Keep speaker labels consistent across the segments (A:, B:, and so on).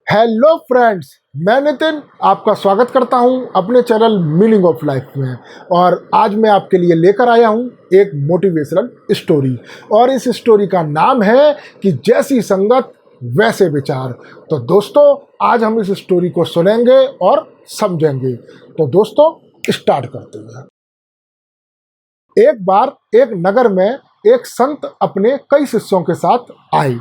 A: Hello friends, मैं नितिन आपका स्वागत करता हूं अपने चैनल मीनिंग ऑफ लाइफ में। और आज मैं आपके लिए लेकर आया हूं एक मोटिवेशनल स्टोरी। और इस स्टोरी का नाम है कि जैसी संगत वैसे विचार। तो दोस्तों, आज हम इस स्टोरी को सुनेंगे और समझेंगे। तो दोस्तों, स्टार्ट करते हैं। एक बार एक नगर में एक संत अपने कई शिष्यों के साथ आए।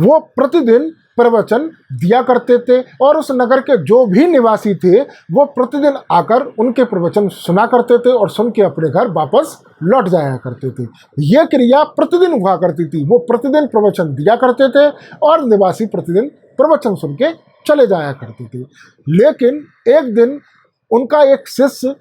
A: वो प्रतिदिन प्रवचन दिया करते थे और उस नगर के जो भी निवासी थे वो प्रतिदिन आकर उनके प्रवचन सुना करते थे और सुन के अपने घर वापस लौट जाया करते थे। यह क्रिया प्रतिदिन हुआ करती थी। वो प्रतिदिन प्रवचन दिया करते थे और निवासी प्रतिदिन प्रवचन सुन के चले जाया करते थे। लेकिन एक दिन उनका एक शिष्य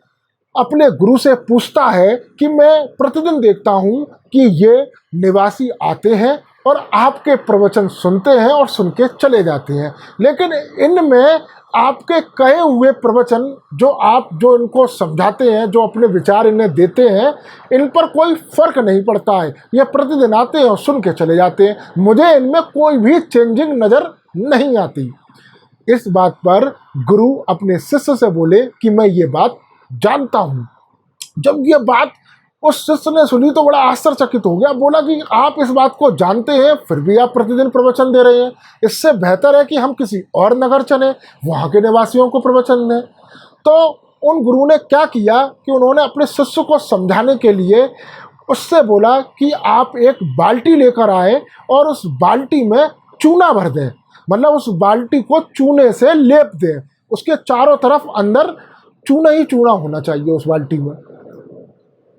A: अपने गुरु से पूछता है कि मैं प्रतिदिन देखता हूँ कि ये निवासी आते हैं और आपके प्रवचन सुनते हैं और सुन के चले जाते हैं, लेकिन इनमें आपके कहे हुए प्रवचन जो इनको समझाते हैं, जो अपने विचार इन्हें देते हैं, इन पर कोई फर्क नहीं पड़ता है। ये प्रतिदिन आते हैं और सुन के चले जाते हैं। मुझे इनमें कोई भी चेंजिंग नज़र नहीं आती। इस बात पर गुरु अपने शिष्य से बोले कि मैं ये बात जानता हूँ। जब ये बात उस शिष्य ने सुनी तो बड़ा आश्चर्यचकित हो गया। बोला कि आप इस बात को जानते हैं फिर भी आप प्रतिदिन प्रवचन दे रहे हैं। इससे बेहतर है कि हम किसी और नगर चलें, वहाँ के निवासियों को प्रवचन दें। तो उन गुरु ने क्या किया कि उन्होंने अपने शिष्य को समझाने के लिए उससे बोला कि आप एक बाल्टी लेकर आए और उस बाल्टी में चूना भर दें। मतलब उस बाल्टी को चूने से लेप दें, उसके चारों तरफ अंदर चूना ही चूना होना चाहिए उस बाल्टी में।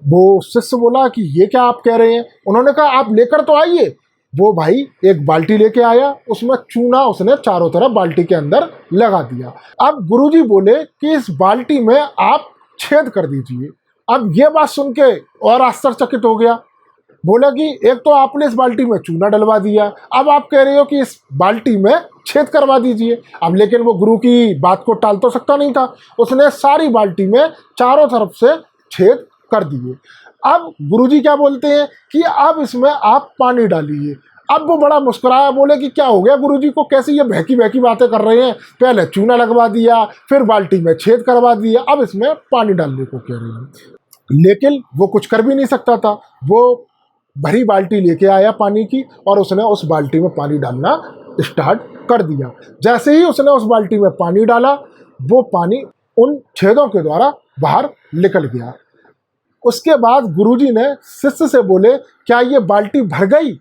A: वो शिष्य बोला कि ये क्या आप कह रहे हैं। उन्होंने कहा आप लेकर तो आइए। वो भाई एक बाल्टी लेके आया, उसमें चूना उसने चारों तरफ बाल्टी के अंदर लगा दिया। अब गुरुजी बोले कि इस बाल्टी में आप छेद कर दीजिए। अब ये बात सुन के और आश्चर्यचकित हो गया। बोला कि एक तो आपने इस बाल्टी में चूना डलवा दिया, अब आप कह रहे हो कि इस बाल्टी में छेद करवा दीजिए। अब लेकिन वो गुरु की बात को टाल तो सकता नहीं था। उसने सारी बाल्टी में चारों तरफ से छेद कर दिए। अब गुरुजी क्या बोलते हैं कि अब इसमें आप पानी डालिए। अब वो बड़ा मुस्कुराया, बोले कि क्या हो गया गुरुजी को, कैसी ये बहकी बहकी बातें कर रहे हैं। पहले चूना लगवा दिया, फिर बाल्टी में छेद करवा दिया, अब इसमें पानी डालने को कह रहे हैं। लेकिन वो कुछ कर भी नहीं सकता था। वो भरी बाल्टी लेके आया पानी की और उसने उस बाल्टी में पानी डालना स्टार्ट कर दिया। जैसे ही उसने उस बाल्टी में पानी डाला, वो पानी उन छेदों के द्वारा बाहर निकल गया। उसके बाद गुरुजी ने शिष्य से बोले क्या ये बाल्टी भर गई।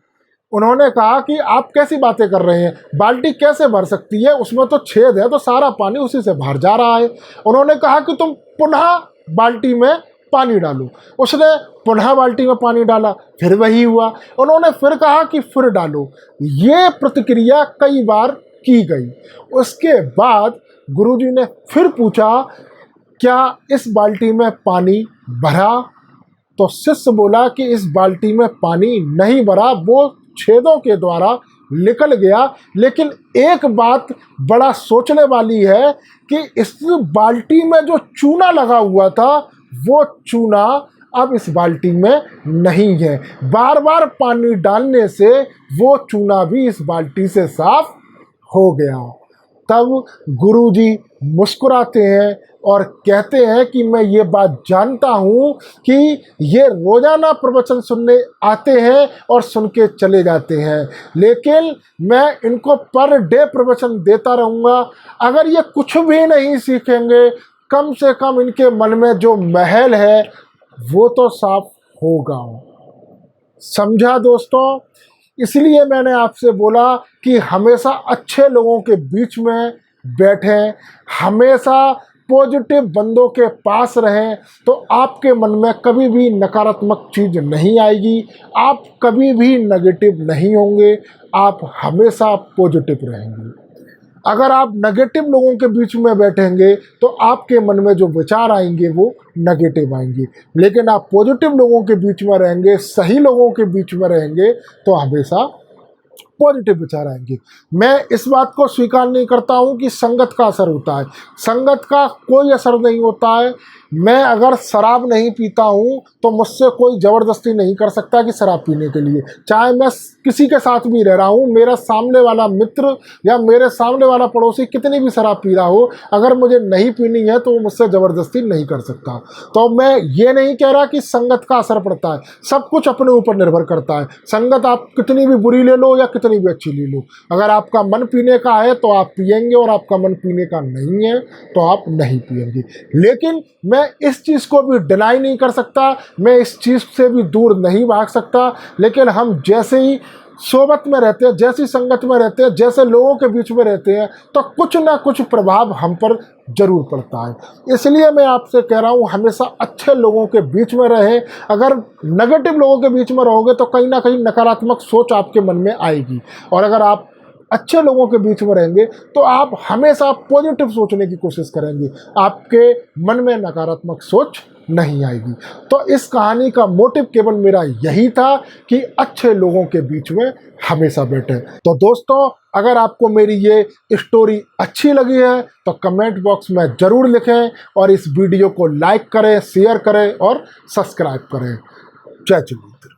A: उन्होंने कहा कि आप कैसी बातें कर रहे हैं, बाल्टी कैसे भर सकती है, उसमें तो छेद है, तो सारा पानी उसी से बाहर जा रहा है। उन्होंने कहा कि तुम पुनः बाल्टी में पानी डालो। उसने पुनः बाल्टी में पानी डाला, फिर वही हुआ। उन्होंने फिर कहा कि फिर डालो। ये प्रतिक्रिया कई बार की गई। उसके बाद गुरुजी ने फिर पूछा क्या इस बाल्टी में पानी भरा। तो शिष्य बोला कि इस बाल्टी में पानी नहीं भरा, वो छेदों के द्वारा निकल गया। लेकिन एक बात बड़ा सोचने वाली है कि इस बाल्टी में जो चूना लगा हुआ था वो चूना अब इस बाल्टी में नहीं है। बार बार पानी डालने से वो चूना भी इस बाल्टी से साफ हो गया। तब गुरुजी मुस्कुराते हैं और कहते हैं कि मैं ये बात जानता हूँ कि ये रोज़ाना प्रवचन सुनने आते हैं और सुन के चले जाते हैं, लेकिन मैं इनको पर डे प्रवचन देता रहूँगा। अगर ये कुछ भी नहीं सीखेंगे, कम से कम इनके मन में जो महल है वो तो साफ होगा। समझा दोस्तों? इसलिए मैंने आपसे बोला कि हमेशा अच्छे लोगों के बीच में बैठें, हमेशा पॉजिटिव बंदों के पास रहें, तो आपके मन में कभी भी नकारात्मक चीज़ नहीं आएगी, आप कभी भी नेगेटिव नहीं होंगे, आप हमेशा पॉजिटिव रहेंगे। अगर आप नेगेटिव लोगों के बीच में बैठेंगे तो आपके मन में जो विचार आएंगे वो नेगेटिव आएंगे, लेकिन आप पॉजिटिव लोगों के बीच में रहेंगे, सही लोगों के बीच में रहेंगे तो हमेशा पॉजिटिव विचार आएंगे। मैं इस बात को स्वीकार नहीं करता हूँ कि संगत का असर होता है। संगत का कोई असर नहीं होता है। मैं अगर शराब नहीं पीता हूँ तो मुझसे कोई ज़बरदस्ती नहीं कर सकता कि शराब पीने के लिए, चाहे मैं किसी के साथ भी रह रहा हूँ, मेरा सामने वाला मित्र या मेरे सामने वाला पड़ोसी कितनी भी शराब पी रहा हो, अगर मुझे नहीं पीनी है तो वो मुझसे ज़बरदस्ती नहीं कर सकता। तो मैं ये नहीं कह रहा कि संगत का असर पड़ता है, सब कुछ अपने ऊपर निर्भर करता है। संगत आप कितनी भी बुरी ले लो या कितनी भी अच्छी ले लो, अगर आपका मन पीने का है तो आप पिएंगे और आपका मन पीने का नहीं है तो आप नहीं पिएंगे। लेकिन मैं इस चीज़ को भी डिनाई नहीं कर सकता, मैं इस चीज़ से भी दूर नहीं भाग सकता। लेकिन हम जैसे ही सोबत में रहते हैं, जैसी संगत में रहते हैं, जैसे लोगों के बीच में रहते हैं, तो कुछ ना कुछ प्रभाव हम पर जरूर पड़ता है। इसलिए मैं आपसे कह रहा हूँ, हमेशा अच्छे लोगों के बीच में रहें। अगर नेगेटिव लोगों के बीच में रहोगे तो कहीं ना कहीं नकारात्मक सोच आपके मन में आएगी, और अगर आप अच्छे लोगों के बीच में रहेंगे तो आप हमेशा पॉजिटिव सोचने की कोशिश करेंगे, आपके मन में नकारात्मक सोच नहीं आएगी। तो इस कहानी का मोटिव केवल मेरा यही था कि अच्छे लोगों के बीच में हमेशा बैठे। तो दोस्तों, अगर आपको मेरी ये स्टोरी अच्छी लगी है तो कमेंट बॉक्स में ज़रूर लिखें, और इस वीडियो को लाइक करें, शेयर करें और सब्सक्राइब करें। जय चिल्ड्रन।